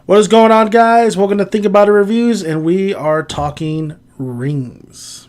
What is going on, guys? Welcome to Think About It Reviews, and we are talking Rings.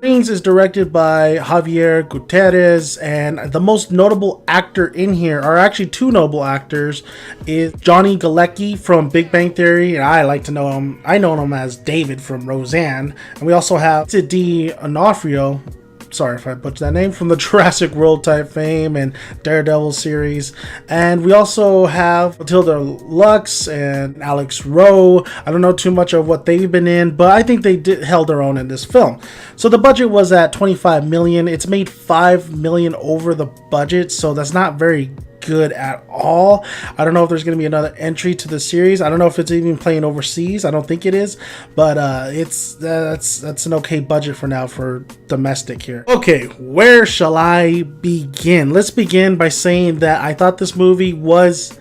Rings is directed by Javier Gutierrez, and the most notable actor in here are actually two notable actors. Is Johnny Galecki from Big Bang Theory, and I like to know him. I know him as David from Roseanne, and we also have Tidi Onofrio. Sorry if I butchered that name, from the Jurassic World type fame and Daredevil series. And we also have Matilda Lux and Alex Rowe. I don't know too much of what they've been in, but I think they held their own in this film. So the budget was at $25 million. It's made $5 million over the budget, so that's not very good at all. I don't know if there's going to be another entry to the series. I don't know if it's even playing overseas. I don't think it is, but that's an okay budget for now for domestic here. Okay, where shall I begin? Let's begin by saying that I thought this movie was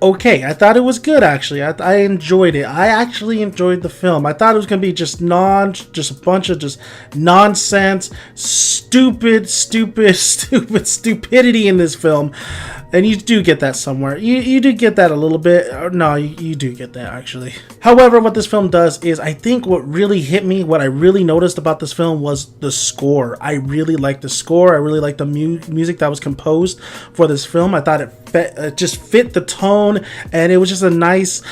okay. I thought it was good, actually. I enjoyed it. I actually enjoyed the film. I thought it was going to be just a bunch of just nonsense, stupidity in this film. And you do get that somewhere. You do get that a little bit. No, you do get that, actually. However, what this film does is, I think what really hit me, what I really noticed about this film was the score. I really liked the score. I really liked the music that was composed for this film. I thought it just fit the tone, and it was just a nice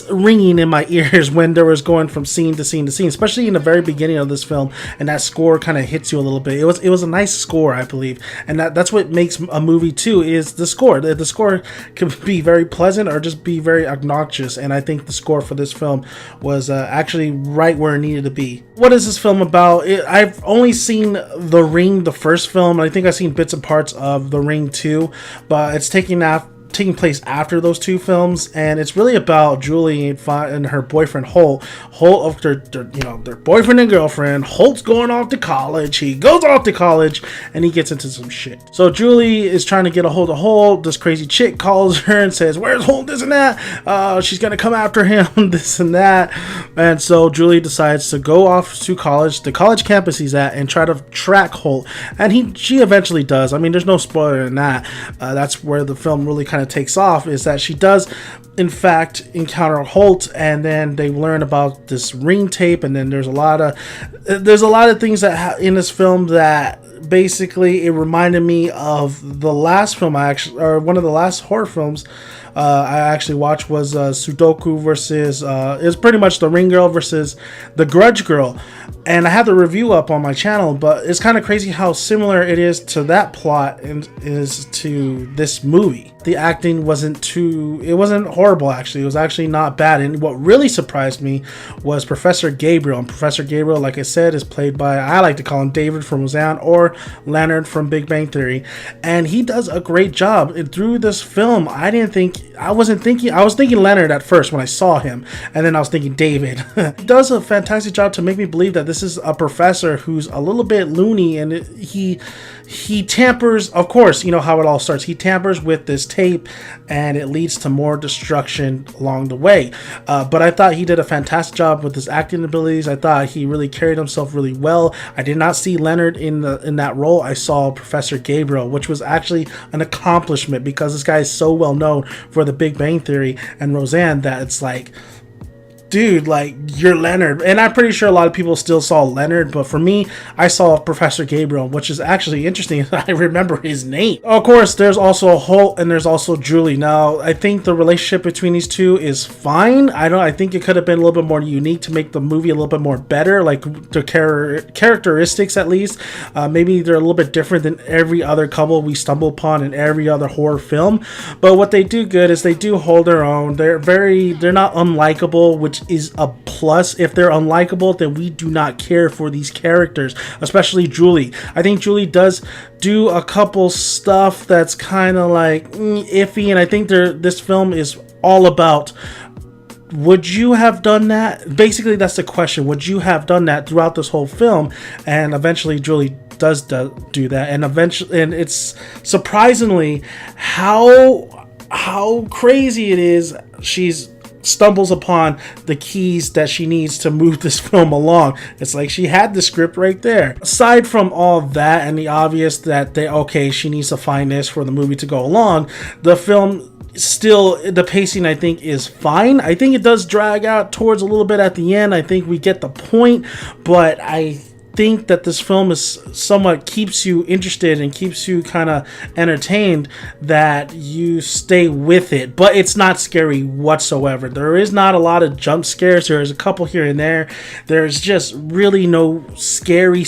ringing in my ears when there was going from scene to scene to scene, especially in the very beginning of this film, and that score kind of hits you a little bit. It was a nice score, I believe, and that's what makes a movie too, is the score. The score can be very pleasant or just be very obnoxious, and I think the score for this film was actually right where it needed to be. What is this film about? I've only seen The Ring, the first film, and I think I've seen bits and parts of The Ring 2, but it's taking place after those two films, and it's really about Julie and her boyfriend Holt, their boyfriend and girlfriend. Holt's going off to college. He goes off to college and he gets into some shit. So Julie is trying to get a hold of Holt. This crazy chick calls her and says, "Where's Holt?" This and that. She's gonna come after him. This and that. And so Julie decides to go off to college, the college campus he's at, and try to track Holt. And she eventually does. I mean, there's no spoiler in that. That's where the film really kind of takes off, is that she does in fact encounter Holt, and then they learn about this ring tape, and then there's a lot of things that in this film that basically it reminded me of the last film one of the last horror films I actually watched was Sudoku versus it's pretty much the Ring Girl versus the Grudge Girl, and I have the review up on my channel, but it's kind of crazy how similar it is to that plot and is to this movie. The acting wasn't horrible, actually. It was actually not bad, and what really surprised me was Professor Gabriel. And Professor Gabriel, like I said, is played by, I like to call him David from Roseanne or Leonard from Big Bang Theory, and he does a great job. And through this film, I was thinking Leonard at first when I saw him, and then I was thinking David. He does a fantastic job to make me believe that this is a professor who's a little bit loony, and he tampers, of course, you know how it all starts. He tampers with this tape, and it leads to more destruction along the way. But I thought he did a fantastic job with his acting abilities. I thought he really carried himself really well. I did not see Leonard in that role. I saw Professor Gabriel, which was actually an accomplishment, because this guy is so well known for the Big Bang Theory and Roseanne that it's like, dude, like, you're Leonard. And I'm pretty sure a lot of people still saw Leonard, but for me, I saw Professor Gabriel, which is actually interesting. I remember his name. Of course, there's also Holt and there's also Julie. Now, I think the relationship between these two is fine. I think it could have been a little bit more unique to make the movie a little bit more better, like the characteristics at least. Maybe they're a little bit different than every other couple we stumble upon in every other horror film. But what they do good is they do hold their own. They're not unlikable, which is a plus. If they're unlikable, then we do not care for these characters, especially Julie. I think Julie does do a couple stuff that's kind of like iffy, and I think this film is all about, would you have done that? Basically, that's the question. Would you have done that throughout this whole film? And eventually Julie does do that, and it's surprisingly how crazy it is. She's stumbles upon the keys that she needs to move this film along. It's like she had the script right there. Aside from all that and the obvious that she needs to find this for the movie to go along, the film still, the pacing, I think, is fine. I think it does drag out towards a little bit at the end. I think we get the point, but I think that this film is somewhat keeps you interested and keeps you kind of entertained, that you stay with it, but it's not scary whatsoever. There is not a lot of jump scares. There's a couple here and there. There's just really no scary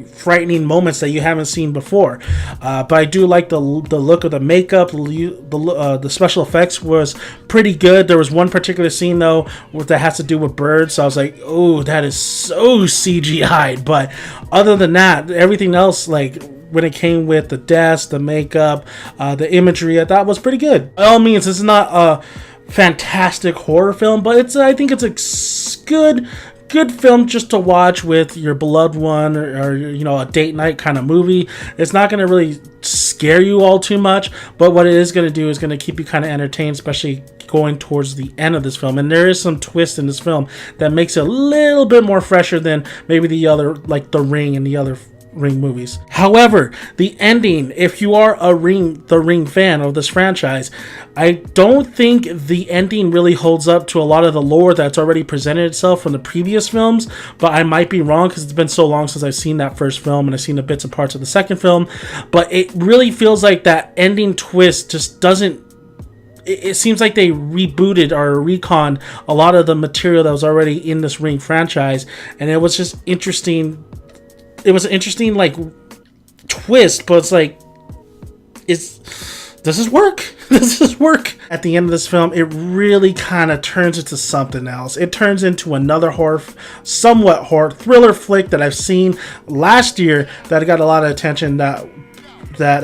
frightening moments that you haven't seen before, but I do like the look of the makeup. The special effects was pretty good. There was one particular scene though that has to do with birds, so I was like, oh, that is so CGI'd. But other than that, everything else, like when it came with the deaths, the makeup, the imagery, I thought was pretty good. By all means, it's not a fantastic horror film, but I think it's a good film just to watch with your beloved one, or you know, a date night kind of movie. It's not going to really scare you all too much, but what it is going to do is going to keep you kind of entertained, especially going towards the end of this film. And there is some twist in this film that makes it a little bit more fresher than maybe the other, like The Ring and the other Ring movies. However, the ending, if you are the Ring fan of this franchise, I don't think the ending really holds up to a lot of the lore that's already presented itself from the previous films, but I might be wrong because it's been so long since I've seen that first film and I've seen the bits and parts of the second film. But it really feels like that ending twist just doesn't, it seems like they rebooted or reconned a lot of the material that was already in this Ring franchise, and it was just interesting. It was an interesting like twist, but it's like, does this work? Does this work? At the end of this film, it really kind of turns into something else. It turns into another somewhat horror thriller flick that I've seen last year that got a lot of attention, that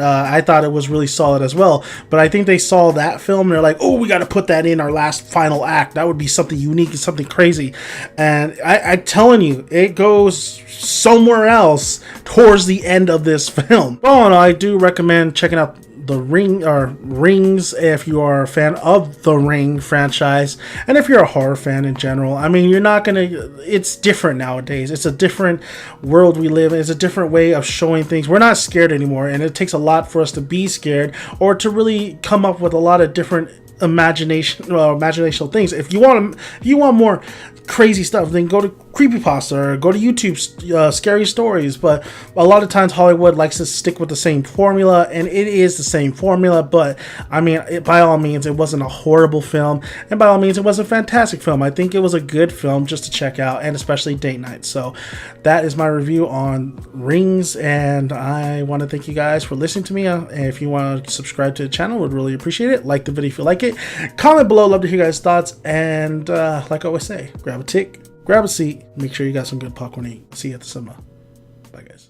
I thought it was really solid as well. But I think they saw that film and they're like, oh, we got to put that in our last final act. That would be something unique and something crazy. And I'm telling you, it goes somewhere else towards the end of this film. All in all, I do recommend checking out The Ring, or Rings, if you are a fan of the Ring franchise, and if you're a horror fan in general. I mean, you're not gonna, it's different nowadays. It's a different world we live in. It's a different way of showing things. We're not scared anymore, and it takes a lot for us to be scared, or to really come up with a lot of different imaginational things. If you want more crazy stuff, then go to Creepypasta or go to YouTube scary stories. But a lot of times Hollywood likes to stick with the same formula, and it is the same formula. But I mean, by all means, it wasn't a horrible film, and by all means, it was a fantastic film. I think it was a good film just to check out, and especially date night. So that is my review on Rings, and I want to thank you guys for listening to me. If you want to subscribe to the channel, would really appreciate it. Like the video if you like it. Comment below, love to hear you guys' thoughts, and like I always say, grab a tick, grab a seat, make sure you got some good popcorn to eat. See you at the cinema. Bye guys.